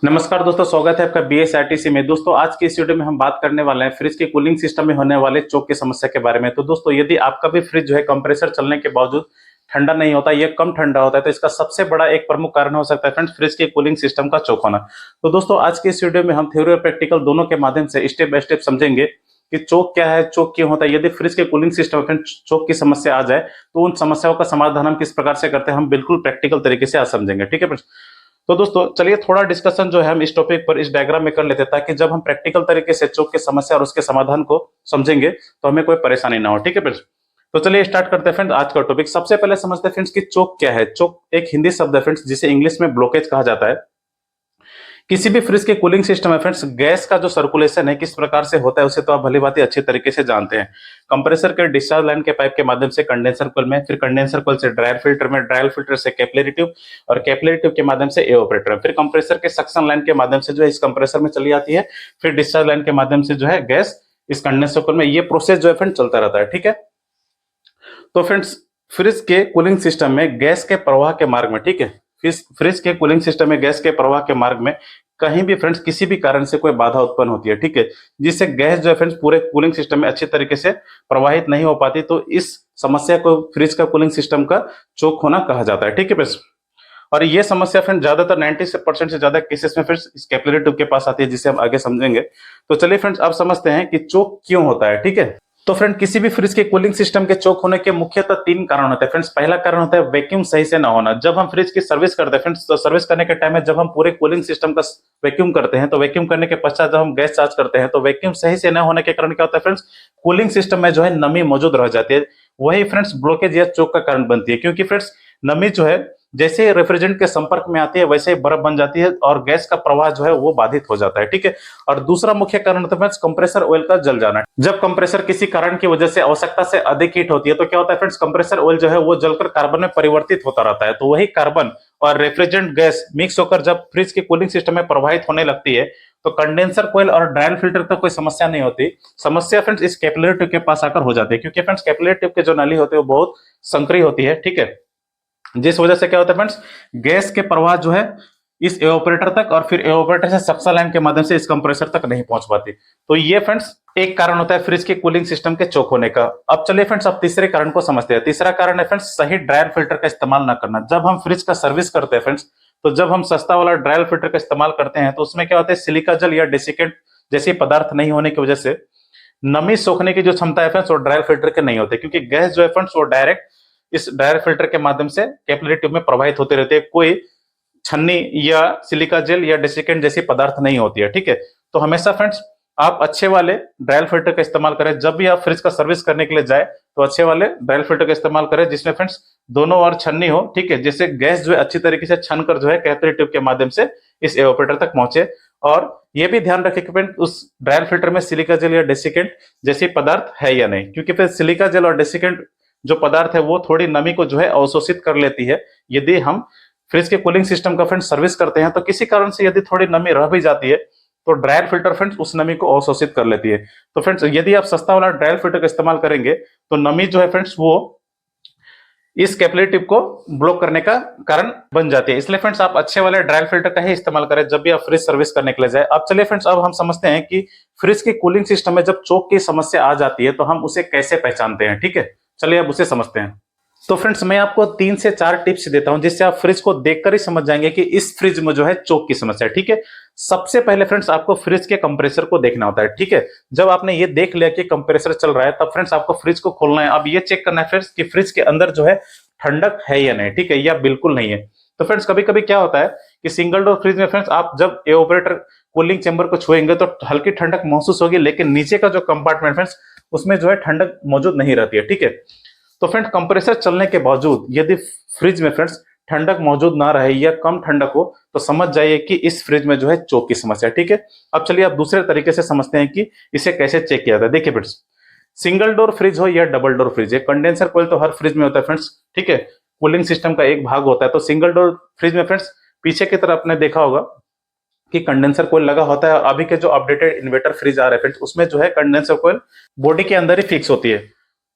नमस्कार दोस्तों, स्वागत है आपका बीएसआरटीसी में। दोस्तों, आज की इस वीडियो में हम बात करने वाले हैं फ्रिज के कूलिंग सिस्टम में होने वाले चोक की समस्या के बारे में। तो दोस्तों, यदि आपका भी फ्रिज जो है कंप्रेसर चलने के बावजूद ठंडा नहीं होता, ये कम ठंडा होता है, तो इसका सबसे बड़ा एक प्रमुख कारण हो सकता है फ्रेंड्स फ्रिज के कूलिंग सिस्टम का चोक होना। तो दोस्तों, आज की इस वीडियो में हम थ्योरी और प्रैक्टिकल दोनों के माध्यम से स्टेप बाय स्टेप समझेंगे कि चोक क्या है, चोक क्यों होता है। यदि फ्रिज के कूलिंग सिस्टम में चोक की समस्या आ जाए तो उन समस्याओं का समाधान हम किस प्रकार से करते हैं, हम बिल्कुल प्रैक्टिकल तरीके से आज समझेंगे। ठीक है फ्रेंड्स। तो दोस्तों, चलिए थोड़ा डिस्कशन जो है हम इस टॉपिक पर इस डायग्राम में कर लेते हैं, ताकि जब हम प्रैक्टिकल तरीके से चोक की समस्या और उसके समाधान को समझेंगे तो हमें कोई परेशानी ना हो। ठीक है फ्रेंड्स। तो चलिए स्टार्ट करते हैं फ्रेंड्स आज का टॉपिक। सबसे पहले समझते हैं फ्रेंड्स कि चोक क्या है। चोक एक हिंदी शब्द है फ्रेंड्स, जिसे इंग्लिश में ब्लॉकेज कहा जाता है। किसी भी फ्रिज के कूलिंग सिस्टम में फ्रेंड्स गैस का जो सर्कुलेशन है किस प्रकार से होता है, उसे तो आप भली भांति अच्छी तरीके से जानते हैं। कंप्रेसर के डिस्चार्ज लाइन के पाइप के माध्यम से कंडेंसर कॉइल में, फिर कंडेंसर कॉइल से ड्रायर फिल्टर में, ड्रायर फिल्टर से कैपिलरी ट्यूब और कैपिलरी ट्यूब के माध्यम से एवापोरेटर में, फिर कंप्रेसर के सक्शन लाइन के माध्यम से जो है इस कंप्रेसर में चली आती है, फिर डिस्चार्ज लाइन के माध्यम से जो है गैस इस कंडेंसर कॉइल में। ये प्रोसेस जो है फ्रेंड चलता रहता है। ठीक है। तो फ्रेंड्स, फ्रिज के कूलिंग सिस्टम में गैस के प्रवाह के मार्ग में, ठीक है, फ्रिज के कूलिंग सिस्टम में गैस के प्रवाह के मार्ग में कहीं भी फ्रेंड्स किसी भी कारण से कोई बाधा उत्पन्न होती है, ठीक है, जिससे गैस जो है फ्रेंड्स पूरे कूलिंग सिस्टम में अच्छी तरीके से प्रवाहित नहीं हो पाती, तो इस समस्या को फ्रिज का कूलिंग सिस्टम का चोक होना कहा जाता है। ठीक है फ्रेंड्स। और ये समस्या फ्रेंड ज्यादातर 90% से ज्यादा केसेस में फ्रेंड्स इस कैपिलरी ट्यूब के पास आती है, जिसे हम आगे समझेंगे। तो चलिए फ्रेंड्स, अब समझते हैं कि चोक क्यों होता है। ठीक है। तो फ्रेंड, किसी भी फ्रिज के कूलिंग सिस्टम के चोक होने के मुख्यतः तीन कारण होते हैं फ्रेंड्स। पहला कारण होता है वैक्यूम सही से ना होना। जब हम फ्रिज की सर्विस करते हैं फ्रेंड्स, तो सर्विस करने के टाइम में जब हम पूरे कूलिंग सिस्टम का वैक्यूम करते हैं, तो वैक्यूम करने के पश्चात जब हम गैस चार्ज करते हैं, तो वैक्यूम सही से न होने के कारण क्या होता है फ्रेंड्स, कूलिंग सिस्टम में जो है नमी मौजूद रह जाती है। वही फ्रेंड्स ब्लॉकेज या चोक का कारण बनती है, क्योंकि फ्रेंड्स नमी जो है जैसे रेफ्रिजरेंट के संपर्क में आती है वैसे ही बर्फ बन जाती है और गैस का प्रवाह जो है वो बाधित हो जाता है। ठीक है। और दूसरा मुख्य कारण होता है फ्रेंड्स कंप्रेसर ऑयल का जल जाना। जब कंप्रेसर किसी कारण की वजह से आवश्यकता से अधिक हीट होती है, तो क्या होता है फ्रेंड्स, कंप्रेसर ऑयल जो है वो जलकर कार्बन में परिवर्तित होता रहता है। तो वही कार्बन और रेफ्रिजरेंट गैस मिक्स होकर जब फ्रिज के कूलिंग सिस्टम में प्रवाहित होने लगती है, तो कंडेंसर कोयल और ड्रायल फिल्टर तक कोई समस्या नहीं होती। समस्या फ्रेंड्स इस कैपिलरी ट्यूब के पास आकर हो जाती है, क्योंकि फ्रेंड्स कैपिलरी ट्यूब के जो नली होते हैं वो बहुत संकरी होती है। ठीक है। जिस वजह से क्या होता है फ्रेंड्स, गैस के प्रवाह जो है इस एवापोरेटर तक और फिर एवापोरेटर से सक्शन लाइन के माध्यम से इस कंप्रेसर तक नहीं पहुंच पाती। तो ये फ्रेंड्स एक कारण होता है फ्रिज के कूलिंग सिस्टम के चोक होने का। अब चलिए फ्रेंड्स, अब तीसरे कारण को समझते हैं। तीसरा कारण है फ्रेंड्स सही ड्रायर फिल्टर का इस्तेमाल ना करना। जब हम फ्रिज का सर्विस करते हैं फ्रेंड्स, तो जब हम सस्ता वाला ड्रायर फिल्टर का इस्तेमाल करते हैं, तो उसमें क्या होता है, सिलिका जल या डेसिकेंट जैसे पदार्थ नहीं होने की वजह से नमी सोखने की जो क्षमता है फ्रेंड्स वो ड्रायर फिल्टर के नहीं होते, क्योंकि गैस जो है फ्रेंड्स वो डायरेक्ट इस ड्रायर फिल्टर के माध्यम से कैपिलरी ट्यूब में प्रवाहित होते रहते हैं। कोई छन्नी या सिलिका जेल या डेसिकेंट जैसी पदार्थ नहीं होती है। ठीक है। तो हमेशा फ्रेंड्स आप अच्छे वाले ड्रायल फिल्टर का इस्तेमाल करें। जब भी आप फ्रिज का सर्विस करने के लिए जाए, तो अच्छे वाले ड्रायल फिल्टर का इस्तेमाल करें, जिसमें फ्रेंड्स दोनों ओर छन्नी हो, ठीक है, जिससे गैस जो है अच्छी तरीके से छन कर जो है कैपिलरी ट्यूब के माध्यम से इस एवापोरेटर तक पहुंचे। और यह भी ध्यान रखें कि फ्रेंड उस ड्रायल फिल्टर में सिलिका जेल या डेसिकेंट जैसी पदार्थ है या नहीं, क्योंकि फिर सिलिका जेल और डेसिकेंट जो पदार्थ है वो थोड़ी नमी को जो है अवशोषित कर लेती है। यदि हम फ्रिज के कूलिंग सिस्टम का फ्रेंड सर्विस करते हैं, तो किसी कारण से यदि थोड़ी नमी रह भी जाती है, तो ड्रायर फिल्टर फ्रेंड्स उस नमी को अवशोषित कर लेती है। तो फ्रेंड्स यदि आप सस्ता वाला ड्रायर फिल्टर का इस्तेमाल करेंगे, तो नमी जो है फ्रेंड्स वो इस कैपिलरी ट्यूब को ब्लॉक करने का कारण बन जाती है। इसलिए फ्रेंड्स आप अच्छे वाले ड्रायर फिल्टर का ही इस्तेमाल करें जब भी आप फ्रिज सर्विस करने के लिए जाए। अब चलिए फ्रेंड्स, अब हम समझते हैं कि फ्रिज के कूलिंग सिस्टम में जब चोक की समस्या आ जाती है, तो हम उसे कैसे पहचानते हैं। ठीक है। चलिए अब उसे समझते हैं। तो फ्रेंड्स मैं आपको 3 से 4 टिप्स देता हूं, जिससे आप फ्रिज को देखकर ही समझ जाएंगे कि इस फ्रिज में जो है चोक की समस्या है। ठीक है। सबसे पहले फ्रेंड्स आपको फ्रिज के कंप्रेसर को देखना होता है। ठीक है। जब आपने ये देख लिया कि कंप्रेसर चल रहा है, तब फ्रेंड्स आपको फ्रिज को खोलना है। अब ये चेक करना है फ्रेंड्स कि फ्रिज के अंदर जो है ठंडक है या नहीं, ठीक है, या बिल्कुल नहीं है। तो फ्रेंड्स कभी कभी क्या होता है कि सिंगल डोर फ्रिज में फ्रेंड्स आप जब एवापोरेटर कूलिंग चेंबर को छुएंगे तो हल्की ठंडक महसूस होगी, लेकिन नीचे का जो कंपार्टमेंट फ्रेंड्स उसमें जो है ठंडक मौजूद नहीं रहती है। ठीक है। तो फ्रेंड कंप्रेसर चलने के बावजूद यदि फ्रिज में फ्रेंड्स ठंडक मौजूद ना रहे या कम ठंडक हो, तो समझ जाइए कि इस फ्रिज में जो है चोक की समस्या है। ठीक है। अब चलिए आप दूसरे तरीके से समझते हैं कि इसे कैसे चेक किया जाता है। देखिए फ्रेंड्स, सिंगल डोर फ्रिज हो या डबल डोर फ्रिज है, कंडेंसर कोयल तो हर फ्रिज में होता है फ्रेंड्स, ठीक है, कूलिंग सिस्टम का एक भाग होता है। तो सिंगल डोर फ्रिज में फ्रेंड्स पीछे की तरफ आपने देखा होगा कि कंडेंसर कोयल लगा होता है। अभी के जो अपडेटेड इन्वर्टर फ्रिज आ रहे हैं फ्रेंड्स, उसमें जो है कंडेंसर कोयल बॉडी के अंदर ही फिक्स होती है।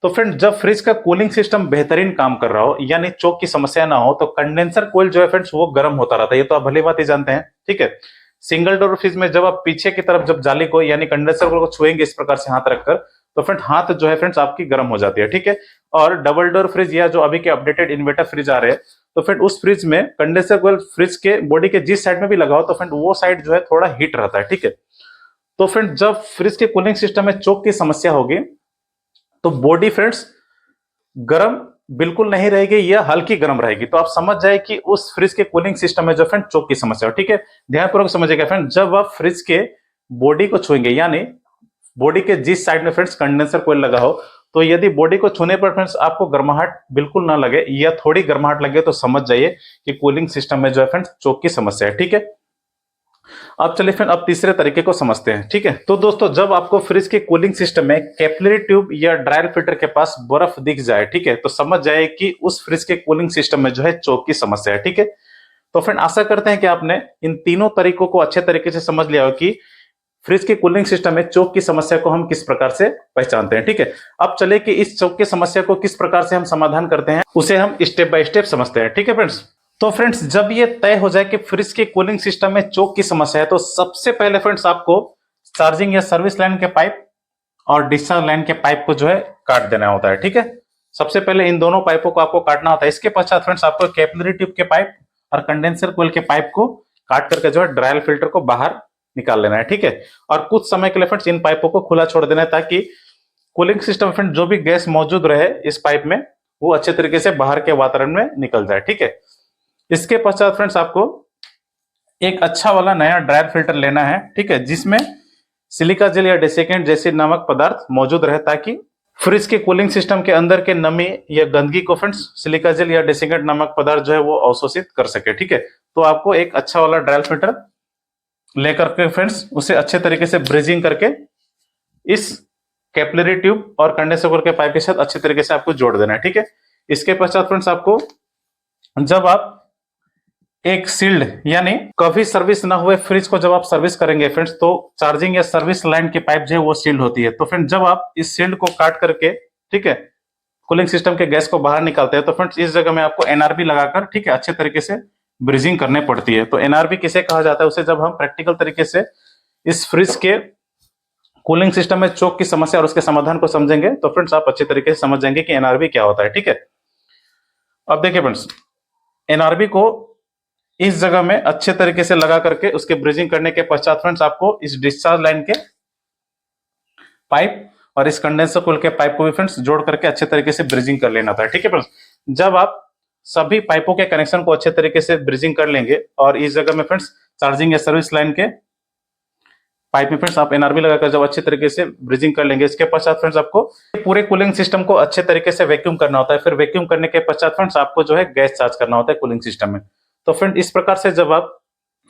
तो फ्रेंड जब फ्रिज का कूलिंग सिस्टम बेहतरीन काम कर रहा हो, यानी चोक की समस्या ना हो, तो कंडेंसर कोयल जो है फ्रेंड्स वो गर्म होता रहता है। ये तो आप भली बात ही जानते हैं। ठीक है। सिंगल डोर फ्रिज में जब आप पीछे की तरफ जब जाली को यानी कंडेंसर को छुएंगे इस प्रकार से हाथ रखकर, तो फ्रेंड हाथ जो है फ्रेंड्स आपकी गर्म हो जाती है, ठीक है। और डबल डोर फ्रिज या जो अभी के अपडेटेड इन्वर्टर फ्रिज आ रहे हैं, तो फ्रेंड उस फ्रिज में कंडेंसर कोयल फ्रिज के बॉडी के जिस साइड में भी लगाओ तो फ्रेंड वो साइड जो है थोड़ा हीट रहता है, ठीक है। तो फ्रेंड जब फ्रिज के कूलिंग सिस्टम में चोक की समस्या होगी तो बॉडी फ्रेंड्स गर्म बिल्कुल नहीं रहेगी या हल्की गर्म रहेगी, तो आप समझ जाए कि उस फ्रिज के कूलिंग सिस्टम में जो फ्रेंड चोक की समस्या हो, ठीक है। ध्यानपूर्वक समझिएगा फ्रेंड, जब आप फ्रिज के बॉडी को छुएंगे यानी बॉडी के जिस साइड में फ्रेंड्स कंडेंसर कोयल लगा हो, तो यदि बॉडी को छूने पर फ्रेंड्स आपको गर्माहट बिल्कुल ना लगे या थोड़ी गर्माहट लगे तो समझ जाइए कि कूलिंग सिस्टम में जो है फ्रेंड्स चोक की समस्या है, ठीक है। अब चलिए फ्रेंड अब तीसरे तरीके को समझते हैं, ठीक है। तो दोस्तों जब आपको फ्रिज के कूलिंग सिस्टम में कैपिलरी ट्यूब या ड्रायर फिल्टर के पास बर्फ दिख जाए, ठीक है, तो समझ जाए कि उस फ्रिज के कूलिंग सिस्टम में जो है चोक की समस्या है, ठीक है। तो फ्रेंड आशा करते हैं कि आपने इन तीनों तरीकों को अच्छे तरीके से समझ लिया हो कि फ्रिज के कूलिंग सिस्टम में चोक की समस्या को हम किस प्रकार से पहचानते हैं, ठीक है। अब चले कि इस चोक की समस्या को किस प्रकार से हम समाधान करते हैं, उसे हम स्टेप बाय स्टेप समझते हैं, ठीक है फ्रेंड्स। तो फ्रेंड्स जब ये तय हो जाए कि फ्रिज के कूलिंग सिस्टम में चोक की समस्या है, तो सबसे पहले फ्रेंड्स आपको चार्जिंग या सर्विस लाइन के पाइप और डिस्चार्ज लाइन के पाइप को जो है काट देना होता है, ठीक है। सबसे पहले इन दोनों पाइपों को आपको काटना होता है। इसके पश्चात फ्रेंड्स आपको कैपिलरी ट्यूब के पाइप और कंडेंसर कोयल के पाइप को काट करके जो है ड्रायल फिल्टर को बाहर निकाल लेना है, ठीक है। और कुछ समय के लिए फ्रेंड्स इन पाइपों को खुला छोड़ देना है ताकि कूलिंग सिस्टम फ्रेंड जो भी गैस मौजूद रहे इस पाइप में वो अच्छे तरीके से बाहर के वातावरण में निकल जाए, ठीक है। इसके पश्चात फ्रेंड्स आपको एक अच्छा वाला नया ड्रायर फिल्टर लेना है, ठीक है, जिसमें सिलिका जेल या डेसिकेंट जैसे नमक पदार्थ मौजूद रहे ताकि फ्रिज के कूलिंग सिस्टम के अंदर के नमी या गंदगी को फ्रेंड्स सिलिका जेल या डेसिकेंट नमक पदार्थ जो है वो अवशोषित कर सके, ठीक है। तो आपको एक अच्छा वाला ड्रायर फिल्टर लेकर के फ्रेंड्स उसे अच्छे तरीके से ब्रीजिंग करके इस कैपिलरी ट्यूब और कंडेंसर कोयल के पाइप के साथ अच्छे तरीके से आपको जोड़ देना है, ठीक है। इसके पश्चात फ्रेंड्स आपको जब आप एक सील्ड यानी कभी सर्विस ना हुए फ्रिज को जब आप सर्विस करेंगे फ्रेंड्स, तो चार्जिंग या सर्विस लाइन की पाइप जो है वो सील्ड होती है। तो फ्रेंड्स जब आप इस सील्ड को काट करके, ठीक है, कूलिंग सिस्टम के गैस को बाहर निकालते हैं, तो फ्रेंड्स इस जगह में आपको एनआरबी लगाकर, ठीक है, अच्छे तरीके से ब्रीजिंग करने पड़ती है। तो एनआरबी किसे कहा जाता है, उसे जब हम प्रैक्टिकल तरीके से इस फ्रिज के कूलिंग सिस्टम में चोक की समस्या और उसके समाधान को समझेंगे तो फ्रेंड्स आप अच्छे तरीके से समझ जाएंगे कि एनआरबी क्या होता है, ठीक है। अब देखिए फ्रेंड्स, एनआरबी को इस जगह में अच्छे तरीके से लगा करके उसके ब्रीजिंग करने के पश्चात फ्रेंड्स आपको इस डिस्चार्ज लाइन के पाइप और इस कंडेंसर कोयल के पाइप को भी फ्रेंड्स जोड़ करके अच्छे तरीके से ब्रीजिंग कर लेना था, ठीक है फ्रेंड्स। जब आप सभी पाइपों के कनेक्शन को अच्छे तरीके से ब्रीजिंग कर लेंगे और इस जगह में फ्रेंड्स चार्जिंग या सर्विस लाइन के पाइप में फ्रेंड्स आप एनआरबी लगाकर जब अच्छे तरीके से ब्रीजिंग कर लेंगे, इसके पश्चात फ्रेंड्स आपको पूरे कूलिंग सिस्टम को अच्छे तरीके से वैक्यूम करना होता है। फिर वैक्यूम करने के पश्चात फ्रेंड्स आपको जो है गैस चार्ज करना होता है कूलिंग सिस्टम में। तो फ्रेंड इस प्रकार से जब आप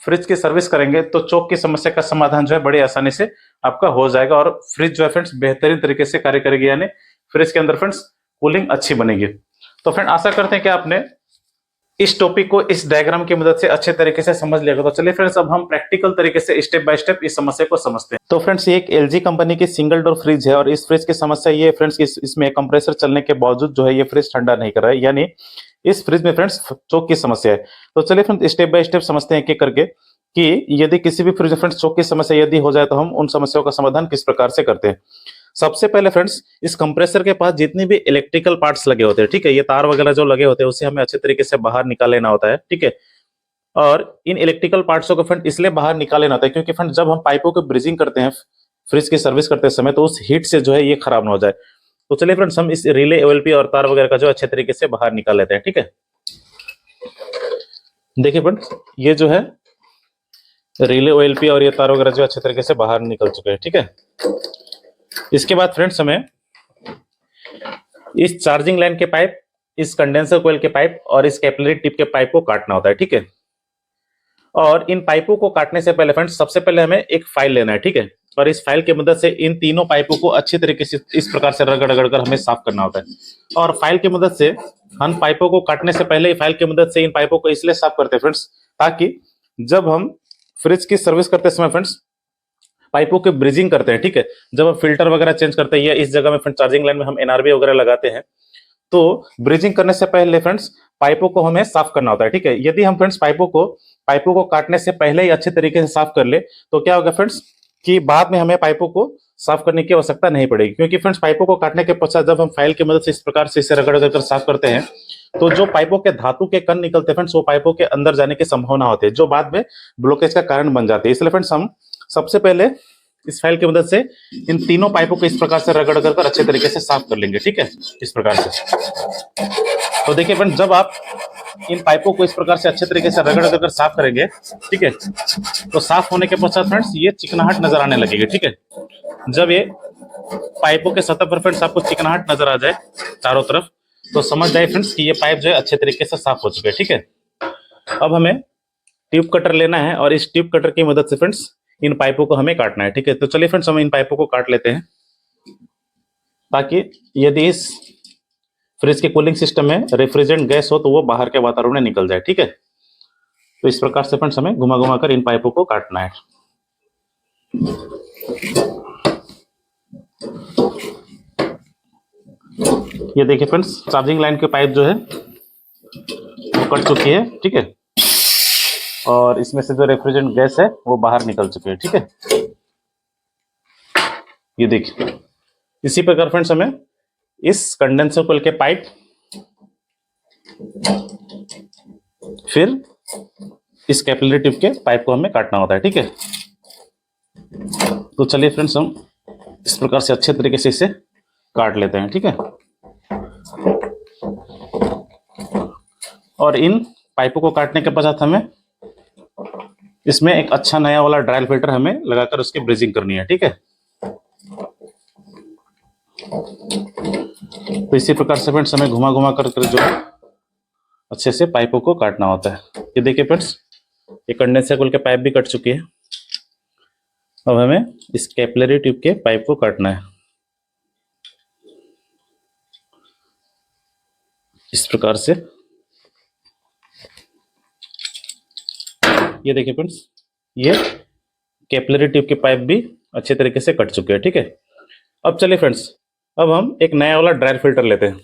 फ्रिज की सर्विस करेंगे तो चोक की समस्या का समाधान जो है बड़ी आसानी से आपका हो जाएगा और फ्रिज जो है फ्रेंड्स बेहतरीन तरीके से कार्य करेगी, यानी फ्रिज के अंदर फ्रेंड्स कूलिंग अच्छी बनेगी। तो फ्रेंड आशा करते हैं कि आपने इस टॉपिक को इस डायग्राम की मदद से अच्छे तरीके से समझ लिया। तो चलिए फ्रेंड्स अब हम प्रैक्टिकल तरीके से स्टेप बाय स्टेप इस समस्या को समझते हैं। तो फ्रेंड्स ये एक एलजी कंपनी की सिंगल डोर फ्रिज है और इस फ्रिज की समस्या ये है फ्रेंड्स इसमें कंप्रेसर चलने के बावजूद जो है ये फ्रिज ठंडा नहीं कर रहा है, यानी इस फ्रिज में फ्रेंड्स चोक की समस्या है। तो चलिए फ्रेंड्स स्टेप बाय स्टेप समझते हैं एक-एक करके कि यदि किसी भी फ्रिज में फ्रेंड्स चोक की समस्या यदि हो जाए तो हम उन समस्याओं का समाधान किस प्रकार से करते हैं। सबसे पहले फ्रेंड्स इस कंप्रेसर के पास जितने भी इलेक्ट्रिकल पार्ट्स लगे होते हैं, ठीक है, ये तार वगैरह जो लगे होते हैं उसे हमें अच्छे तरीके से बाहर निकाल लेना होता है, ठीक है। और इन इलेक्ट्रिकल पार्ट्सों को फ्रेंड इसलिए बाहर निकाल लेना होता है क्योंकि फ्रेंड जब हम पाइपों को ब्रीजिंग करते हैं फ्रिज की सर्विस करते समय तो उस हीट से जो है ये खराब ना हो जाए। तो चलिए फ्रेंड्स हम इस रिले ओएलपी और तार वगैरह का जो अच्छे तरीके से बाहर निकाल लेते हैं, ठीक है। देखिए फ्रेंड्स ये जो है रिले ओएलपी और ये तार वगैरह जो अच्छे तरीके से बाहर निकल चुके हैं, ठीक है। इसके बाद फ्रेंड्स हमें इस चार्जिंग लाइन के पाइप, इस कंडेंसर कोयल के पाइप और इस कैपिलरी टिप के पाइप को काटना होता है, ठीक है। और इन पाइपों को काटने से पहले फ्रेंड्स सबसे पहले हमें एक फाइल लेना है, ठीक है। और इस फाइल की मदद से इन तीनों पाइपों को अच्छी तरीके से इस प्रकार से रगड़ रगड़ कर हमें साफ करना होता है। और फाइल की मदद से हम पाइपों को काटने से पहले फाइल की मदद से इन पाइपों को इसलिए साफ करते हैं फ्रेंड्स ताकि जब हम फ्रिज की सर्विस करते समय फ्रेंड्स पाइपों के ब्रीजिंग करते हैं, ठीक है, जब हम फिल्टर वगैरह चेंज करते हैं या इस जगह में फ्रेंड चार्जिंग लाइन में हम एनआरबी वगैरह लगाते हैं तो ब्रीजिंग करने से पहले फ्रेंड्स पाइपों को हमें साफ करना होता है। ठीक है, यदि हम फ्रेंड्स पाइपों को काटने से पहले ही अच्छे तरीके से साफ कर ले तो क्या होगा फ्रेंड्स कि बाद में हमें पाइपों को साफ करने की आवश्यकता नहीं पड़ेगी, क्योंकि फ्रेंड्स पाइपों को काटने के पश्चात जब हम फाइल की मदद से इस प्रकार से इसे रगड़ रगड़ कर साफ करते हैं तो जो पाइपों के धातु के कण निकलते हैं फ्रेंड्स वो पाइपों के अंदर जाने की संभावना होती है, जो बाद में ब्लॉकेज का कारण बन जाती है। इसलिए फ्रेंड्स हम सबसे पहले इस फाइल की मदद से इन तीनों पाइपों को इस प्रकार से रगड़ कर अच्छे तरीके से साफ कर लेंगे। ठीक है, इस प्रकार से। तो देखिए फ्रेंड्स, जब आप इन पाइपों को इस प्रकार से अच्छे तरीके से रगड़ कर साफ करेंगे, ठीक है, तो साफ होने के पश्चात फ्रेंड्स ये चिकनाहट नजर आने लगेगी। ठीक है, जब ये पाइपों के सतह पर फ्रेंड्स आपको चिकनाहट नजर आ जाए चारों तरफ तो समझ जाए फ्रेंड्स कि ये पाइप जो है अच्छे तरीके से साफ हो चुके हैं। ठीक है, अब हमें ट्यूब कटर लेना है और इस ट्यूब कटर की मदद से फ्रेंड्स इन पाइपों को हमें काटना है। ठीक है, तो चलिए फ्रेंड्स हम इन पाइपों को काट लेते हैं ताकि यदि इस फ्रिज के कूलिंग सिस्टम में रेफ्रिजरेंट गैस हो तो वो बाहर के वातावरण में निकल जाए। ठीक है, तो इस प्रकार से फ्रेंड्स हमें घुमा घुमा कर इन पाइपों को काटना है। ये देखिए फ्रेंड्स, चार्जिंग लाइन की पाइप जो है वो कट चुकी है। ठीक है, और इसमें से जो रेफ्रिजरेंट गैस है वो बाहर निकल चुकी है। ठीक है, ये देखिए, इसी प्रकार फ्रेंड्स हमें इस कंडेंसर कोयल के पाइप फिर इस कैपिलरी ट्यूब के पाइप को हमें काटना होता है। ठीक है, तो चलिए फ्रेंड्स हम इस प्रकार से अच्छे तरीके से इसे काट लेते हैं। ठीक है, और इन पाइपों को काटने के पश्चात हमें इसमें एक अच्छा नया वाला ड्रायल फिल्टर हमें लगाकर उसकी ब्रीजिंग करनी है। ठीक है, तो इसी प्रकार से फ्रेंड्स हमें घुमा घुमा कर जो है अच्छे से पाइपों को काटना होता है। ये देखिए फ्रेंड्स, ये कंडेंसर कोयल के पाइप भी कट चुकी है। अब हमें इस कैपिलरी ट्यूब के पाइप को काटना है इस प्रकार से। ये देखिए फ्रेंड्स, ये कैपिलरी ट्यूब के पाइप भी अच्छे तरीके से कट चुके हैं। ठीक है, अब चलिए फ्रेंड्स, अब हम एक नया वाला ड्रायर फिल्टर लेते हैं।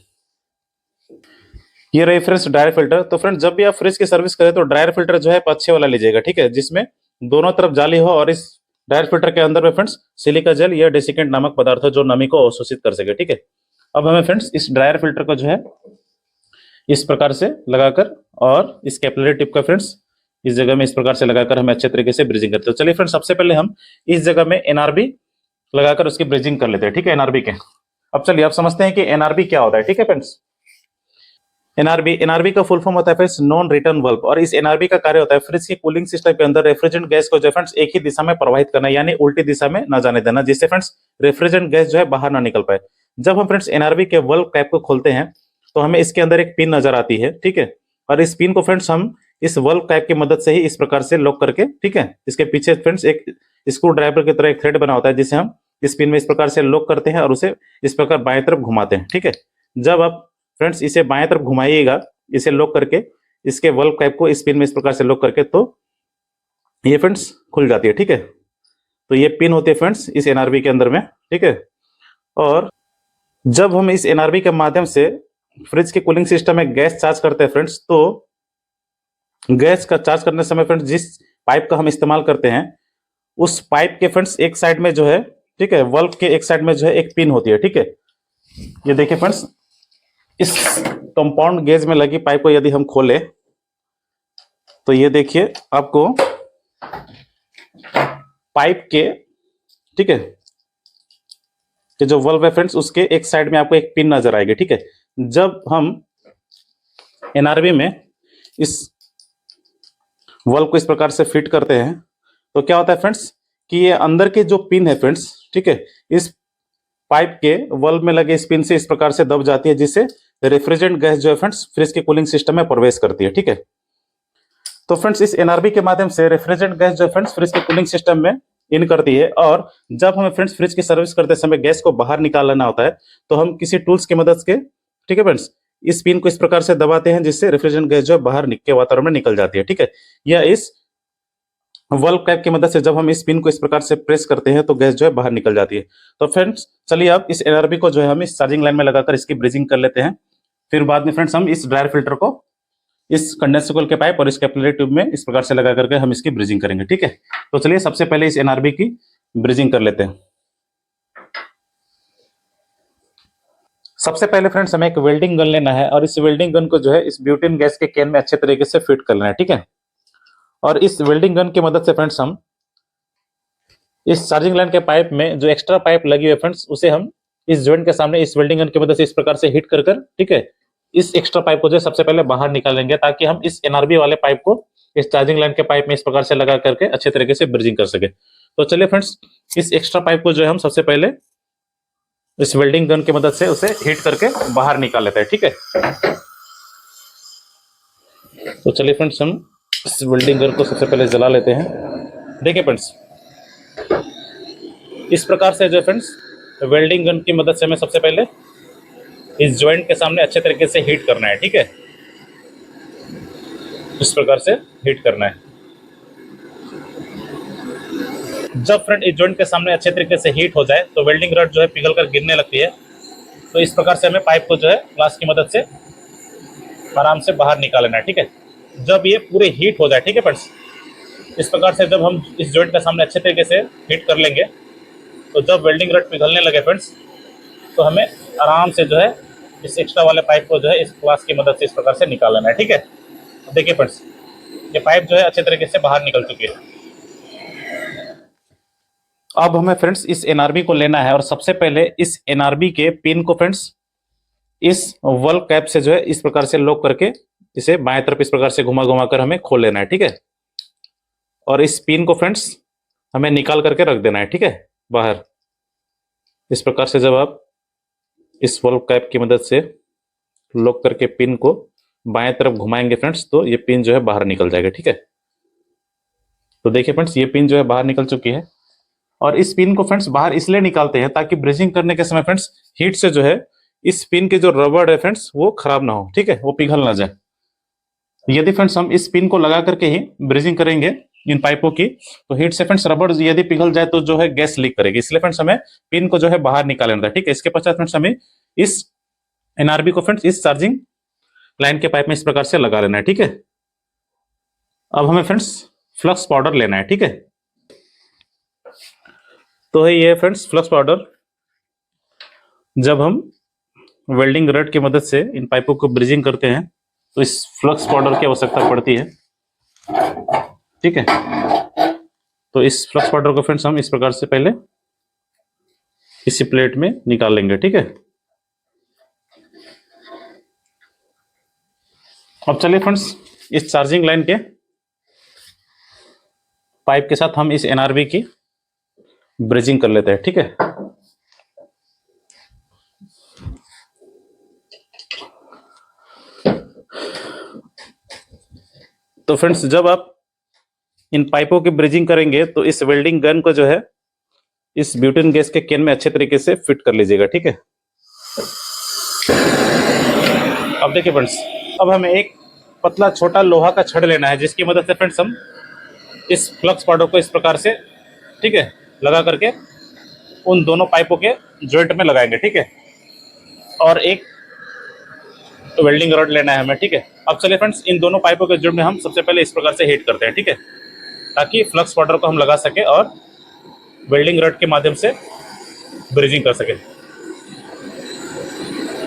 ये रही फ्रेंड्स ड्रायर फिल्टर। तो फ्रेंड्स, जब भी आप फ्रिज की सर्विस करें तो ड्रायर फिल्टर जो है अच्छे वाला लीजिएगा। ठीक है, जिसमें दोनों तरफ जाली हो और इस ड्रायर फिल्टर के अंदर में फ्रेंड्स सिलिका जेल या डेसिकेंट नामक पदार्थ हो जो नमी को अवशोषित कर सके। ठीक है, अब हमें फ्रेंड्स इस ड्रायर फिल्टर को जो है इस प्रकार से लगाकर और इस कैपिलरी टिप का फ्रेंड्स इस जगह में इस प्रकार से लगाकर हमें अच्छे तरीके से ब्रीजिंग करते हैं। चलिए फ्रेंड्स, सबसे पहले हम इस जगह में एनआरबी लगाकर उसकी ब्रीजिंग कर लेते हैं। ठीक है, एनआरबी के। अब चलिए आप समझते हैं कि एनआरबी क्या होता है। ठीक है फ्रेंड्स, एनआरबी का फुल फॉर्म होता है फ्रेंड्स नॉन रिटर्न वाल्व, और इस एनआरबी का कार्य होता है फ्रिज के कूलिंग सिस्टम के अंदर रेफ्रिजरेंट गैस को जो फ्रेंड्स एक ही दिशा में प्रवाहित करना, यानी उल्टी दिशा में न जाने देना, जिससे फ्रेंड्स रेफ्रिजरेंट गैस जो है बाहर ना निकल पाए। जब हम फ्रेंड्स एनआरबी के वाल्व कैप को खोलते हैं तो हमें इसके अंदर एक पिन नजर आती है। ठीक है, और इस पिन को फ्रेंड्स हम इस वाल्व कैप की मदद से ही इस प्रकार से लॉक करके, ठीक है, इसके पीछे फ्रेंड्स एक स्क्रू ड्राइवर की तरह एक थ्रेड बना होता है जिसे हम इस पिन में इस प्रकार से लॉक करते हैं और उसे इस प्रकार बाएं तरफ घुमाते हैं। ठीक है, जब आप फ्रेंड्स इसे बाएं तरफ घुमाइएगा इसे लॉक करके, इसके वाल्व कैप को इस पिन में इस प्रकार से लॉक करके, तो ये फ्रेंड्स खुल जाती है। ठीक है, तो ये पिन होती है फ्रेंड्स इस एनआरबी के अंदर में। ठीक है, और जब हम इस एनआरबी के माध्यम से फ्रिज के कूलिंग सिस्टम में गैस चार्ज करते हैं फ्रेंड्स, तो गैस का चार्ज करने समय फ्रेंड्स जिस पाइप का हम इस्तेमाल करते हैं उस पाइप के फ्रेंड्स एक साइड में जो है, ठीक है, वाल्व के एक साइड में जो है एक पिन होती है। ठीक है, ये देखिए फ्रेंड्स, इस कंपाउंड गेज में लगी पाइप को यदि हम खोले तो ये देखिए आपको पाइप के, ठीक है, कि जो वाल्व है फ्रेंड्स उसके एक साइड में आपको एक पिन नजर आएगी। ठीक है, जब हम एनआरबी में इस वाल्व को इस प्रकार से फिट करते हैं तो क्या होता है फ्रेंड्स कि ये अंदर के जो पिन है फ्रेंड्स, ठीक है, इस पाइप के वाल्व में लगे इस पिन से इस प्रकार से दब जाती है, जिससे रेफ्रिजरेंट गैस जो है फ्रेंड्स फ्रिज के कूलिंग सिस्टम में प्रवेश करती है। ठीक है, तो फ्रेंड्स इस एनआरबी के माध्यम से रेफ्रिजरेंट गैस जो है फ्रेंड्स फ्रिज के कूलिंग सिस्टम में इन करती है, और जब हमें फ्रेंड्स फ्रिज की सर्विस करते समय गैस को बाहर निकालना होता है तो हम किसी टूल्स की मदद से, ठीक है फ्रेंड्स, इस पिन को इस प्रकार से दबाते हैं जिससे रेफ्रिजरेंट गैस जो है बाहर के वातावरण में निकल जाती है। ठीक है, या इस वाल्व कैप की मदद से जब हम इस पिन को इस प्रकार से प्रेस करते हैं तो गैस जो है बाहर निकल जाती है। तो फ्रेंड्स चलिए अब इस एनआरबी को जो है हम इस चार्जिंग लाइन में लगाकर इसकी ब्रीजिंग कर लेते हैं, फिर बाद में फ्रेंड्स हम इस ड्रायर फिल्टर को इस कंडेंसर कॉइल के पाइप और इस कैपिलरी ट्यूब में इस प्रकार से लगा करके हम इसकी ब्रिजिंग करेंगे। ठीक है, तो चलिए सबसे पहले इस एनआरबी की ब्रिजिंग कर लेते हैं। सबसे पहले फ्रेंड्स हमें एक वेल्डिंग गन लेना है और इस वेल्डिंग गन को जो है इस ब्यूटेन गैस के कैन में अच्छे तरीके से फिट कर लेना है। ठीक है, और इस वेल्डिंग गन की मदद से फ्रेंड्स हम इस चार्जिंग लाइन के पाइप में जो एक्स्ट्रा पाइप लगी हुई है फ्रेंड्स, उसे हम इस जॉइंट के सामने इस वेल्डिंग गन की मदद से इस प्रकार से हिट कर कर, ठीक है, इस एक्स्ट्रा पाइप को जो सबसे पहले बाहर निकालेंगे ताकि हम इस एनआरबी वाले पाइप को इस चार्जिंग लाइन के पाइप में इस प्रकार से लगा करके अच्छे तरीके से ब्रिजिंग कर सके। तो चलिए फ्रेंड्स, इस एक्स्ट्रा पाइप को जो है हम सबसे पहले इस वेल्डिंग गन की मदद से उसे हीट करके बाहर निकाल लेते हैं। ठीक है, तो चलिए फ्रेंड्स, हम इस वेल्डिंग गन को सबसे पहले जला लेते हैं। देखिए फ्रेंड्स, इस प्रकार से जो फ्रेंड्स वेल्डिंग गन की मदद से हमें सबसे पहले इस जॉइंट के सामने अच्छे तरीके से हीट करना है। ठीक है, इस प्रकार से हीट करना है। जब फ्रेंड इस जॉइंट के सामने अच्छे तरीके से हीट हो जाए तो वेल्डिंग रड जो है पिघल कर गिरने लगती है। तो इस प्रकार से हमें पाइप को जो है ग्लास की मदद से आराम से बाहर निकाल लेना है। ठीक है, जब ये पूरे हीट हो जाए, ठीक है फ्रेंड्स, इस प्रकार से जब हम इस जॉइंट के सामने अच्छे तरीके से हीट कर लेंगे तो जब वेल्डिंग रड पिघलने लगे फ्रेंड्स, तो हमें आराम से जो है इस एक्स्ट्रा वाले पाइप को जो है इस ग्लास की मदद से इस प्रकार से निकाल लेना है। ठीक है, देखिए फ्रेंड्स, ये पाइप जो है अच्छे तरीके से बाहर निकल चुकी है। अब हमें फ्रेंड्स इस एनआरबी को लेना है और सबसे पहले इस एनआरबी के पिन को फ्रेंड्स इस वॉल कैप से जो है इस प्रकार से लॉक करके इसे बाएं तरफ इस प्रकार से घुमा घुमा कर हमें खोल लेना है। ठीक है, और इस पिन को फ्रेंड्स हमें निकाल करके रख देना है। ठीक है, बाहर इस प्रकार से जब आप इस वॉल कैप की मदद से लॉक करके पिन को बाएं तरफ घुमाएंगे फ्रेंड्स, तो ये पिन जो है बाहर निकल जाएगा। ठीक है, तो देखिए फ्रेंड्स, ये पिन जो है बाहर निकल चुकी है और इस पिन को फ्रेंड्स बाहर इसलिए निकालते हैं ताकि ब्रिजिंग करने के समय फ्रेंड्स हीट से जो है इस पिन के जो रबड़ है फ्रेंड्स वो खराब ना हो। ठीक है, वो पिघल ना जाए। यदि फ्रेंड्स हम इस पिन को लगा करके ही ब्रिजिंग करेंगे इन पाइपों की, तो हीट से फ्रेंड्स रबड़ यदि पिघल जाए तो जो है गैस लीक करेगी। इसलिए फ्रेंड्स हमें पिन को जो है बाहर निकालना है। ठीक है, इसके पश्चात फ्रेंड्स हमें इस एनआरबी को फ्रेंड्स इस चार्जिंग लाइन के पाइप में इस प्रकार से लगा लेना है। ठीक है, अब हमें फ्रेंड्स फ्लक्स पाउडर लेना है। ठीक है, तो है ये फ्रेंड्स फ्लक्स पाउडर। जब हम वेल्डिंग रड की मदद से इन पाइपों को ब्रिजिंग करते हैं तो इस फ्लक्स पाउडर की आवश्यकता पड़ती है। ठीक है, तो इस फ्लक्स पाउडर को फ्रेंड्स हम इस प्रकार से पहले इसी प्लेट में निकाल लेंगे। ठीक है, अब चलिए फ्रेंड्स इस चार्जिंग लाइन के पाइप के साथ हम इस एनआरबी की ब्रिजिंग कर लेते हैं। ठीक है, तो फ्रेंड्स जब आप इन पाइपों की ब्रिजिंग करेंगे तो इस वेल्डिंग गन को जो है इस ब्यूटेन गैस के कैन में अच्छे तरीके से फिट कर लीजिएगा। ठीक है, अब देखिए फ्रेंड्स, अब हमें एक पतला छोटा लोहा का छड़ लेना है जिसकी मदद से फ्रेंड्स हम इस फ्लक्स पाउडर को इस प्रकार से, ठीक है, लगा करके उन दोनों पाइपों के जॉइंट में लगाएंगे। ठीक है, और एक वेल्डिंग रॉड लेना है हमें। ठीक है, अब चलिए फ्रेंड्स इन दोनों पाइपों के जॉइंट में हम सबसे पहले इस प्रकार से हीट करते हैं। ठीक है, ताकि फ्लक्स पाउडर को हम लगा सके और वेल्डिंग रॉड के माध्यम से ब्रिजिंग कर सके।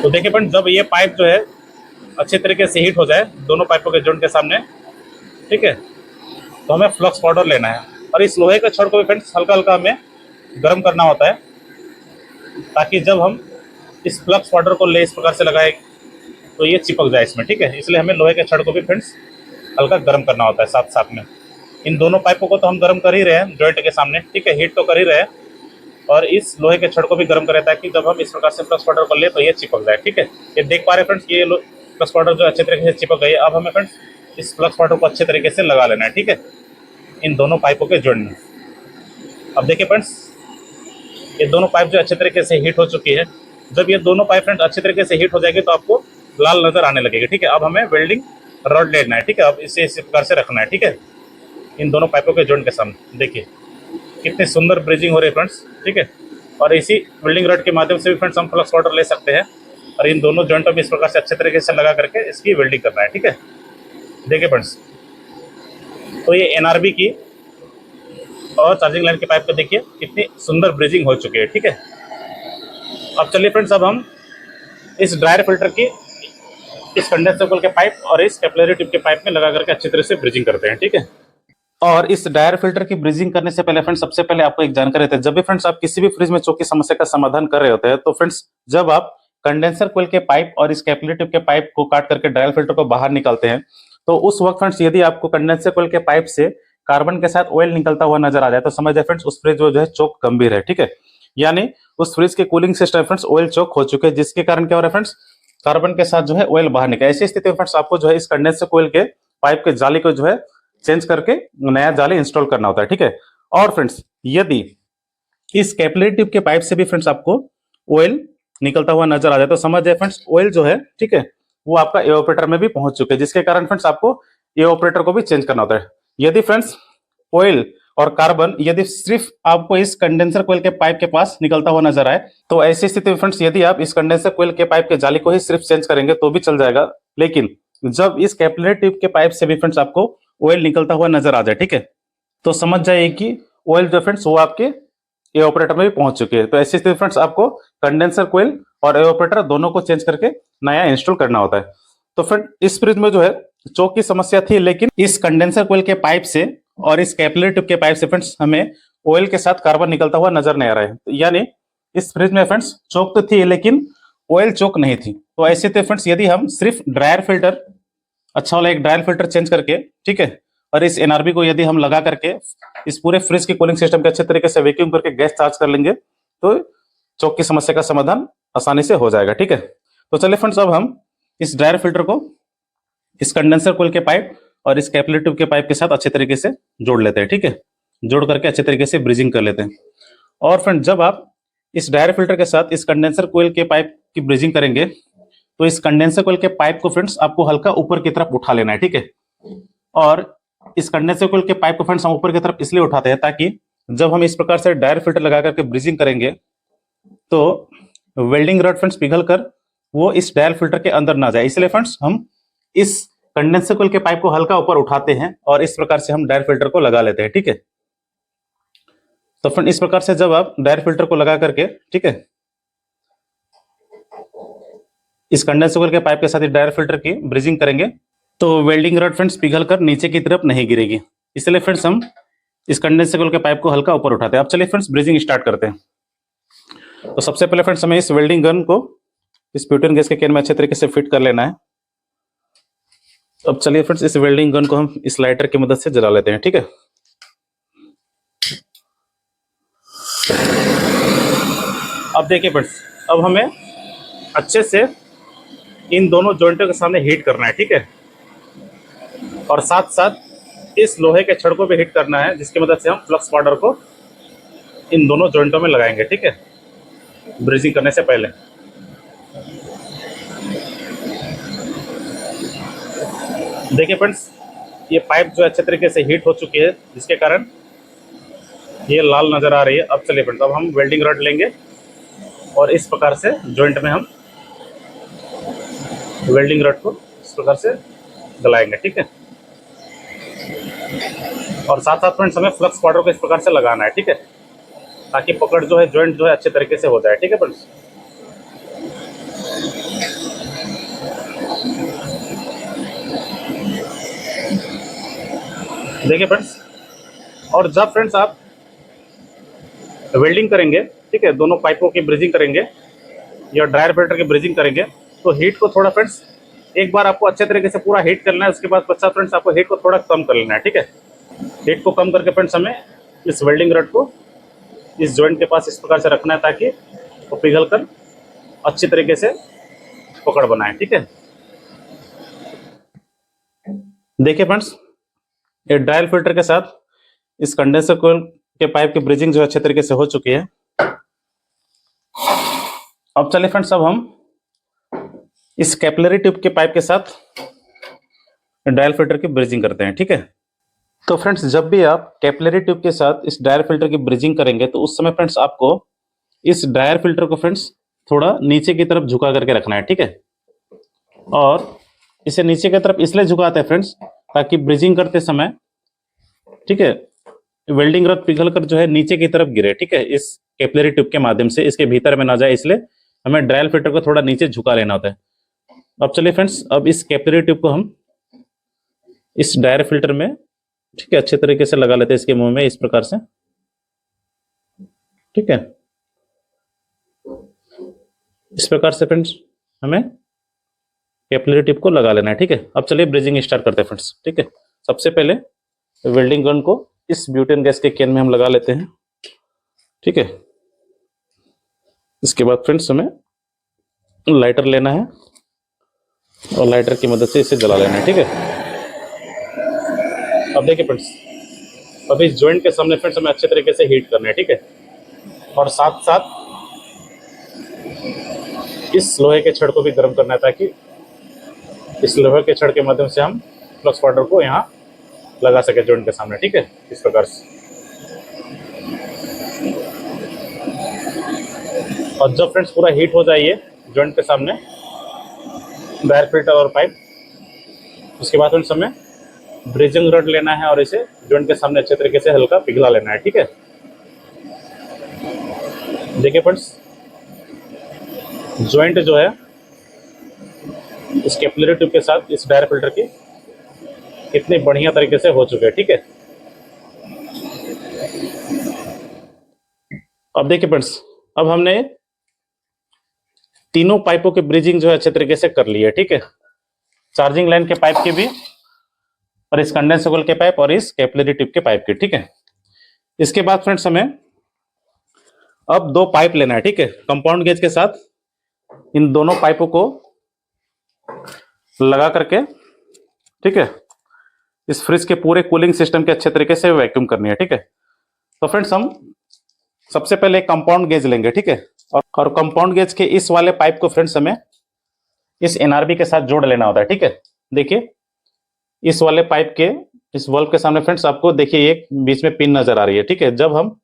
तो देखिए फ्रेंड्स, जब ये पाइप जो है अच्छे तरीके से हीट हो जाए दोनों पाइपों के जॉइंट के सामने, ठीक है, तो हमें फ्लक्स पाउडर लेना है और इस लोहे के छड़ को भी फ्रेंड्स हल्का हल्का हमें गर्म करना होता है ताकि जब हम इस फ्लक्स पाउडर को ले इस प्रकार से लगाए तो ये चिपक जाए इसमें। ठीक है, इसलिए हमें लोहे के छड़ को भी फ्रेंड्स हल्का गर्म करना होता है साथ साथ में। इन दोनों पाइपों को तो हम गर्म कर ही रहे हैं जॉइंट के सामने। ठीक है, हीट तो कर ही रहे हैं और इस लोहे के छड़ को भी गर्म कर रहे ताकि जब हम इस प्रकार से फ्लक्स पाउडर को ले तो ये चिपक जाए। ठीक है, ये देख पा रहे हैं फ्रेंड्स, ये फ्लक्स पाउडर जो अच्छे तरीके से चिपक गई है। अब हमें फ्रेंड्स इस फ्लक्स पाउडर को अच्छे तरीके से लगा लेना है। ठीक है, इन दोनों पाइपों के जॉइंट में। अब देखिए फ्रेंड्स, ये दोनों पाइप जो अच्छे तरीके से हीट हो चुकी है। जब ये दोनों पाइप फ्रेंड्स अच्छे तरीके से हीट हो जाएगी तो आपको लाल नजर आने लगेगी। ठीक है, अब हमें वेल्डिंग रॉड लेना है। ठीक है, अब इसे इस प्रकार से रखना है। ठीक है, इन दोनों पाइपों के जॉइंट के सामने देखिए कितनी सुंदर ब्रिजिंग हो रही है फ्रेंड्स। ठीक है, और इसी वेल्डिंग रॉड के माध्यम से भी फ्रेंड्स हम फ्लक्स पाउडर ले सकते हैं और इन दोनों जॉइंटों में इस प्रकार से अच्छे तरीके से लगा करके इसकी वेल्डिंग करना है। ठीक है, देखिए फ्रेंड्स, तो ये एनआरबी की और चार्जिंग लाइन की पाइप को देखिए कितनी सुंदर ब्रिजिंग हो चुकी है। ठीक है, अब चलिए फ्रेंड्स, अब हम इस ड्रायर फिल्टर की इस कंडेंसर कोल के पाइप और इस कैपिलरी ट्यूब के पाइप में लगा करके अच्छी तरह से ब्रिजिंग करते हैं। ठीक है, और इस ड्रायर फिल्टर की ब्रिजिंग करने से पहले फ्रेंड्स, सबसे पहले आपको एक जानकारी देते हैं। जब भी फ्रेंड्स आप किसी भी फ्रिज में चोक की समस्या का समाधान कर रहे होते हैं, तो फ्रेंड्स जब आप कंडेंसर कोयल के पाइप और इस कैपिलरी ट्यूब के पाइप को काट करके ड्रायर फिल्टर को बाहर निकालते हैं, तो उस वक्त फ्रेंड्स यदि आपको कंडेंसर कोयल के पाइप से कार्बन के साथ ऑयल निकलता हुआ नजर आ जाए, तो समझ जाए फ्रेंड्स उस फ्रिज जो है चोक गंभीर है। ठीक है, यानी उस फ्रिज के कूलिंग सिस्टम फ्रेंड्स ऑयल चोक हो चुके हैं, जिसके कारण क्या हो रहा है फ्रेंड्स, कार्बन के साथ जो है ऑयल बाहर निकले। ऐसी स्थिति में फ्रेंड्स आपको जो है इस कंडेंसर कोयल के पाइप के जाली को जो है चेंज करके नया जाली इंस्टॉल करना होता है। ठीक है, और फ्रेंड्स यदि इस कैपिलरी ट्यूब के पाइप से भी फ्रेंड्स आपको ऑयल निकलता हुआ नजर आ जाए, तो समझ जाए फ्रेंड्स ऑयल जो है, ठीक है, वो आपका एवापोरेटर में भी पहुंच चुके हैं, जिसके कारण फ्रेंड्स आपको एवापोरेटर को भी चेंज करना होता है। यदि फ्रेंड्स ऑयल और कार्बन यदि सिर्फ आपको इस कंडेंसर कोयल के पाइप के पास निकलता हुआ नजर आए, तो ऐसी स्थिति में फ्रेंड्स यदि आप इस कंडेंसर कोयल के पाइप के जाली को ही सिर्फ चेंज करेंगे तो भी चल जाएगा। लेकिन जब इस कैपिलरी ट्यूब के पाइप से भी फ्रेंड्स आपको ऑयल निकलता हुआ नजर आ जाए, ठीक है, तो समझ जाइए कि ऑयल जो फ्रेंड्स वो आपके एवापोरेटर में भी पहुंच चुके हैं। तो ऐसी स्थिति फ्रेंड्स आपको कंडेंसर कोयल और एवापोरेटर दोनों को चेंज करके नया इंस्टॉल करना होता है। तो फ्रेंड इस फ्रिज में जो है चोक की समस्या थी, लेकिन इस कंडेंसर कोयल के पाइप से और इस कैपिलरी ट्यूब के पाइप से फ्रेंड्स हमें ऑयल के साथ कार्बन निकलता हुआ नजर नहीं आ रहा है। यानी इस फ्रिज में फ्रेंड्स चोक तो थी लेकिन ऑयल चोक नहीं थी। तो ऐसे थे फ्रेंड्स, यदि हम सिर्फ ड्रायर फिल्टर, अच्छा वाला एक ड्रायर फिल्टर चेंज करके, ठीक है, और इस एनआरबी को यदि हम लगा करके इस पूरे फ्रिज के कूलिंग सिस्टम के अच्छे तरीके से वैक्यूम करके गैस चार्ज कर लेंगे, तो चोक की समस्या का समाधान आसानी से हो जाएगा। ठीक है, तो चलिए फ्रेंड्स, अब हम इस ड्रायर फिल्टर को इस कंडेंसर कोयल के पाइप और इस कैपिलरी ट्यूब के पाइप के साथ अच्छे तरीके से जोड़ लेते हैं। ठीक है, जोड़ करके अच्छे तरीके से ब्रिजिंग कर लेते हैं। और फ्रेंड जब आप इस ड्रायर फिल्टर के साथ इस कंडेंसर कोयल के पाइप की ब्रिजिंग करेंगे, तो इस कंडेंसर कोयल के पाइप को फ्रेंड्स आपको हल्का ऊपर की तरफ उठा लेना है। ठीक है, और इस कंडेंसर कोयल के पाइप को फ्रेंड्स हम ऊपर की तरफ इसलिए उठाते हैं ताकि जब हम इस प्रकार से ड्रायर फिल्टर लगा करके ब्रिजिंग करेंगे, तो वेल्डिंग रॉड फ्रेंड्स पिघल कर वो इस ड्रायर फिल्टर के अंदर ना जाए। इसलिए फ्रेंड्स हम इस कंडेंसर कोयल के पाइप को हल्का ऊपर उठाते हैं और इस प्रकार से हम ड्रायर फिल्टर को लगा लेते हैं। ठीक है, तो फ्रेंड इस प्रकार से जब आप ड्रायर फिल्टर को लगा करके, ठीक है, इस कंडेंसर कोयल के पाइप के साथ इस ड्रायर फिल्टर की ब्रिजिंग करेंगे, तो वेल्डिंग रॉड फ्रेंड्स पिघल कर नीचे की तरफ नहीं गिरेगी। इसलिए फ्रेंड्स हम इस कंडेंसर कोयल के पाइप को हल्का ऊपर उठाते हैं। अब चलिए फ्रेंड्स ब्रिजिंग स्टार्ट करते हैं। तो सबसे पहले फ्रेंड्स हमें इस वेल्डिंग गन को इस ब्यूटेन गैस के कैन में अच्छे तरीके से फिट कर लेना है। अब चलिए फ्रेंड्स इस वेल्डिंग गन को हम इस लाइटर की मदद से जला लेते हैं। ठीक है, अब देखिए फ्रेंड्स, अब हमें अच्छे से इन दोनों जॉइंटों के सामने हीट करना है। ठीक है, और साथ साथ इस लोहे के छड़ को भी हीट करना है, जिसकी मदद से हम फ्लक्स पाउडर को इन दोनों जॉइंटों में लगाएंगे। ठीक है, ब्रिजिंग करने से पहले देखिए फ्रेंड्स, ये पाइप जो अच्छे तरीके से हीट हो चुकी है, जिसके कारण ये लाल नजर आ रही है। अब चलिए फ्रेंड्स, अब हम वेल्डिंग रॉड लेंगे और इस प्रकार से जॉइंट में हम वेल्डिंग रॉड को इस प्रकार से गलाएंगे। ठीक है, और साथ साथ फ्रेंड्स हमें फ्लक्स पाउडर को इस प्रकार से लगाना है। ठीक है, ताकि पकड़ जो है जॉइंट जो है अच्छे तरीके से हो जाए। ठीक है फ्रेंड्स, देखिए फ्रेंड्स, और जब फ्रेंड्स आप वेल्डिंग करेंगे, ठीक है, दोनों पाइपों की ब्रिजिंग करेंगे या ड्रायर फिल्टर की ब्रिजिंग करेंगे, तो हीट को थोड़ा फ्रेंड्स एक बार आपको अच्छे तरीके से पूरा हीट करना है। उसके बाद पश्चात फ्रेंड्स आपको हीट को थोड़ा कम कर लेना है। ठीक है, हीट को कम करके फ्रेंड्स हमें इस वेल्डिंग रॉड को इस जॉइंट के पास इस प्रकार से रखना है ताकि वो पिघल कर अच्छी तरीके से पकड़ बनाए। ठीक है, देखिए फ्रेंड्स, ये ड्रायर फिल्टर के साथ इस कंडेंसर कोयल के पाइप की ब्रिजिंग जो अच्छे तरीके से हो चुकी है। अब चलिए फ्रेंड्स, अब हम इस कैपिलरी ट्यूब के पाइप के साथ ड्रायर फिल्टर की ब्रिजिंग करते हैं। ठीक है, तो फ्रेंड्स जब भी आप कैपिलरी ट्यूब के साथ इस ड्रायर फिल्टर की ब्रिजिंग करेंगे, तो उस समय फ्रेंड्स आपको इस ड्रायर फिल्टर को फ्रेंड्स थोड़ा नीचे की तरफ झुका करके रखना है। ठीक है, और इसे नीचे की तरफ इसलिए झुकाते हैं फ्रेंड्स ताकि ब्रिजिंग करते समय, ठीक है, वेल्डिंग रॉड पिघल कर जो है नीचे की तरफ गिरे, ठीक है, इस कैपिलरी ट्यूब के माध्यम से इसके भीतर में ना जाए, इसलिए हमें ड्रायल फिल्टर को थोड़ा नीचे झुका लेना होता है। अब चलिए फ्रेंड्स, अब इस कैपिलरी ट्यूब को हम इस ड्रायर फिल्टर में, ठीक है, अच्छे तरीके से लगा लेते हैं इसके मुंह में इस प्रकार से, ठीक है। इस प्रकार से फ्रेंड्स हमें कैपिलरी टिप को लगा लेना है, ठीक है। अब चलिए ब्रिजिंग स्टार्ट करते हैं फ्रेंड्स, ठीक है। सबसे पहले वेल्डिंग गन को इस ब्यूटेन गैस के कैन में हम लगा लेते हैं, ठीक है। इसके बाद फ्रेंड्स हमें लाइटर लेना है और लाइटर की मदद से इसे जला लेना है, ठीक है। अब देखिए फ्रेंड्स, अब इस जॉइंट के सामने फ्रेंड्स हमें अच्छे तरीके से हीट करना है, ठीक है। और साथ साथ इस लोहे के छड़ को भी गर्म करना है, ताकि इस लोहे के छड़ के माध्यम से हम फ्लक्स पाउडर को यहाँ लगा सके जॉइंट के सामने, ठीक है, इस प्रकार से। और जब फ्रेंड्स पूरा हीट हो जाइए जॉइंट के सामने ड्रायर फिल्टर और पाइप, उसके बाद फ्रेंड्स हमें ब्रिजिंग रॉड लेना है और इसे जॉइंट के सामने अच्छे तरीके से हल्का पिघला लेना है, ठीक है। देखिए फ्रेंड्स, जॉइंट जो है इस कैपिलरी ट्यूब के साथ इस ड्रायर फिल्टर की कितनी बढ़िया तरीके से हो चुके हैं, ठीक है। अब देखिए फ्रेंड्स, अब हमने तीनों पाइपों की ब्रिजिंग जो है अच्छे तरीके से कर ली है, ठीक है। चार्जिंग लाइन के पाइप की भी, और इस कंडेंसर कॉइल के पाइप और इस कैपिलरी ट्यूब के पाइप की, ठीक है। इसके बाद फ्रेंड्स हमें अब दो पाइप लेना है, ठीक है। कंपाउंड गेज के साथ इन दोनों पाइपों को लगा करके, ठीक है, इस फ्रिज के पूरे कूलिंग सिस्टम के अच्छे तरीके से वैक्यूम करनी है, ठीक है। तो फ्रेंड्स हम सबसे पहले एक कंपाउंड गेज लेंगे, ठीक है। और कंपाउंड गेज के इस वाले पाइप को फ्रेंड्स हमें इस एनआरबी के साथ जोड़ लेना होता है, ठीक है। देखिए इस वाले पाइप के इस वॉल्व के सामने फ्रेंड्स आपको देखिए एक बीच में पिन नजर आ रही है, ठीक है। जब हम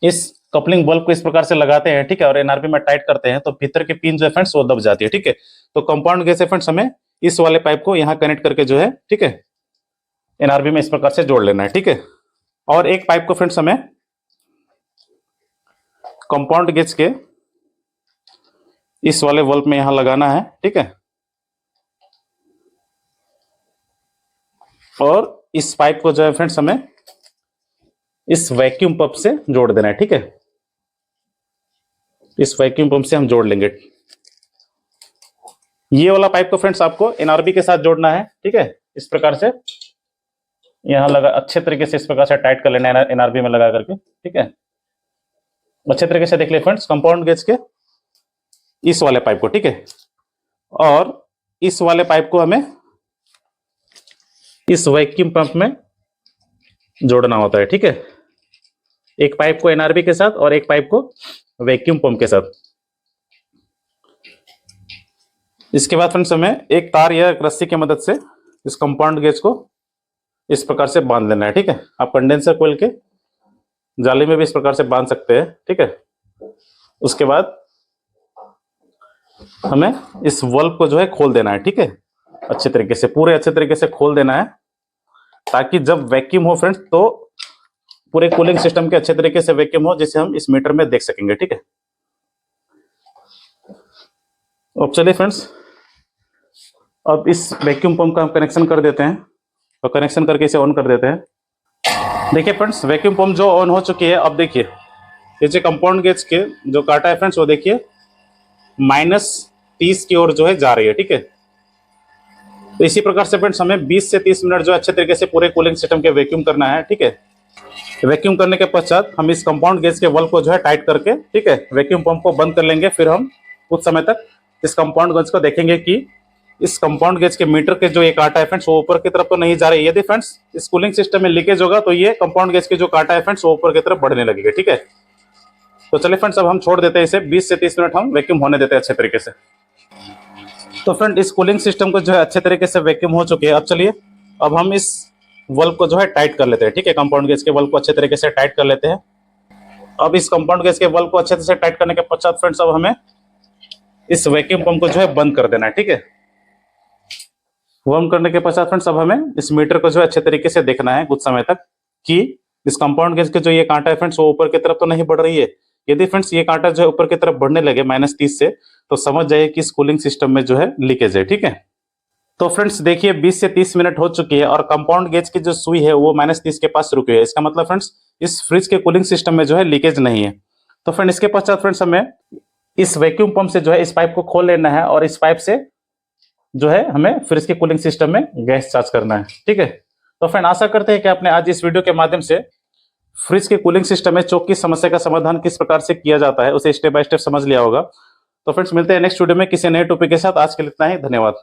इस कपलिंग बल्ब को इस प्रकार से लगाते हैं, ठीक है, और एनआरबी में टाइट करते हैं, तो भीतर की पिन जो है फ्रेंड्स वो दब जाती है, ठीक है। तो कंपाउंड गेज से फ्रेंड्स हमें इस वाले पाइप को यहाँ कनेक्ट करके जो है, ठीक है, एनआरबी में इस प्रकार से जोड़ लेना है, ठीक है। और एक पाइप को फ्रेंड्स हमें कंपाउंड गेज के इस वाले वॉल्व में यहां लगाना है, ठीक है। और इस पाइप को जो है फ्रेंड्स हमें इस वैक्यूम पंप से जोड़ देना है, ठीक है। इस वैक्यूम पंप से हम जोड़ लेंगे। ये वाला पाइप को फ्रेंड्स आपको एनआरबी के साथ जोड़ना है, ठीक है। इस प्रकार से यहां लगा अच्छे तरीके से इस प्रकार से टाइट कर लेना है एनआरबी में लगा करके, ठीक है। अच्छे तरीके से देख ले फ्रेंड्स, कंपाउंड गेज के इस वाले पाइप को, ठीक है। और इस वाले पाइप को हमें इस वैक्यूम पंप में जोड़ना होता है, ठीक है। एक पाइप को एनआरबी के साथ और एक पाइप को वैक्यूम पंप के साथ। इसके बाद फ्रेंड्स हमें एक तार या एक रस्सी की मदद से इस कंपाउंड गेज को इस प्रकार से बांध लेना है, ठीक है। आप कंडेंसर कॉइल के जाली में भी इस प्रकार से बांध सकते हैं, ठीक है। उसके बाद हमें इस वॉल्व को जो है खोल देना है, ठीक है, अच्छे तरीके से, पूरे अच्छे तरीके से खोल देना है, ताकि जब वैक्यूम हो फ्रेंड्स तो पूरे कूलिंग सिस्टम के अच्छे तरीके से वैक्यूम हो, जिसे हम इस मीटर में देख सकेंगे, ठीक है। अब चलिए फ्रेंड्स, अब इस वैक्यूम पंप का हम कनेक्शन कर देते हैं, और कनेक्शन करके इसे ऑन कर देते हैं। देखिए फ्रेंड्स, वैक्यूम पंप जो ऑन हो चुकी है। अब देखिए ये जो कंपाउंड गेज के जो काटा है फ्रेंड्स, वो देखिए -30 की ओर जो है जा रही है, ठीक है। तो इसी प्रकार से फ्रेंड्स हमें 20 से 30 मिनट जो अच्छे तरीके से पूरे कूलिंग सिस्टम के वैक्यूम करना है, ठीक है। वैक्यूम करने के पश्चात हम इस कंपाउंड गेज के वॉल्व को जो है टाइट करके, ठीक है, वैक्यूम पंप को बंद कर लेंगे। फिर हम कुछ समय तक इस कंपाउंड गेज को देखेंगे कि इस कंपाउंड गेज के मीटर के जो ये काटा है फ्रेंड्स वो ऊपर की तरफ तो नहीं जा रही है। यदि फ्रेंड्स इस कूलिंग सिस्टम में लीकेज होगा तो ये कंपाउंड गेज के जो काटा है फ्रेंड्स वो ऊपर की तरफ बढ़ने लगेगा, ठीक है। तो चलिए फ्रेंड्स, अब हम छोड़ देते हैं इसे, 20 से 30 मिनट हम वैक्यूम होने देते हैं अच्छे तरीके से। तो फ्रेंड इस कूलिंग सिस्टम को जो है अच्छे तरीके से वैक्यूम हो चुके हैं। अब चलिए, अब हम इस वॉल्व को जो है टाइट कर लेते हैं, ठीक है। कंपाउंड गेज के वॉल्व को अच्छे तरीके से टाइट कर लेते हैं। अब इस कंपाउंड गेज के वॉल्व को अच्छे से टाइट करने के पश्चात फ्रेंड्स अब हमें इस वैक्यूम पंप को जो है बंद कर देना है, ठीक है। वार्म करने के पश्चात फ्रेंड्स अब हमें इस मीटर को जो है अच्छे तरीके से देखना है कुछ समय तक कि इस कंपाउंड गैस के जो ये कांटा है फ्रेंड्स वो ऊपर की तरफ तो नहीं बढ़ रही है। यदि फ्रेंड्स ये कांटा जो है ऊपर की तरफ बढ़ने लगे -30 से, तो समझ जाइए कि इस कूलिंग सिस्टम में जो है लीकेज है। ठीक है, तो फ्रेंड्स देखिए 20 से 30 मिनट हो चुकी है और कंपाउंड गेज की जो सुई है वो -30 के पास रुकी है। इसका मतलब फ्रेंड्स इस फ्रिज के कूलिंग सिस्टम में जो है लीकेज नहीं है। तो फ्रेंड इसके पश्चात फ्रेंड्स हमें इस वैक्यूम पंप से जो है इस पाइप को खोल लेना है और इस पाइप से जो है हमें फ्रिज के कूलिंग सिस्टम में गैस चार्ज करना है। ठीक है, तो फ्रेंड आशा करते हैं कि आपने आज इस वीडियो के माध्यम से फ्रिज के कूलिंग सिस्टम में चोक की समस्या का समाधान किस प्रकार से किया जाता है उसे स्टेप बाय स्टेप समझ लिया होगा। तो फ्रेंड्स मिलते हैं नेक्स्ट वीडियो में किसी नए टॉपिक के साथ। आज के लिए इतना ही, धन्यवाद।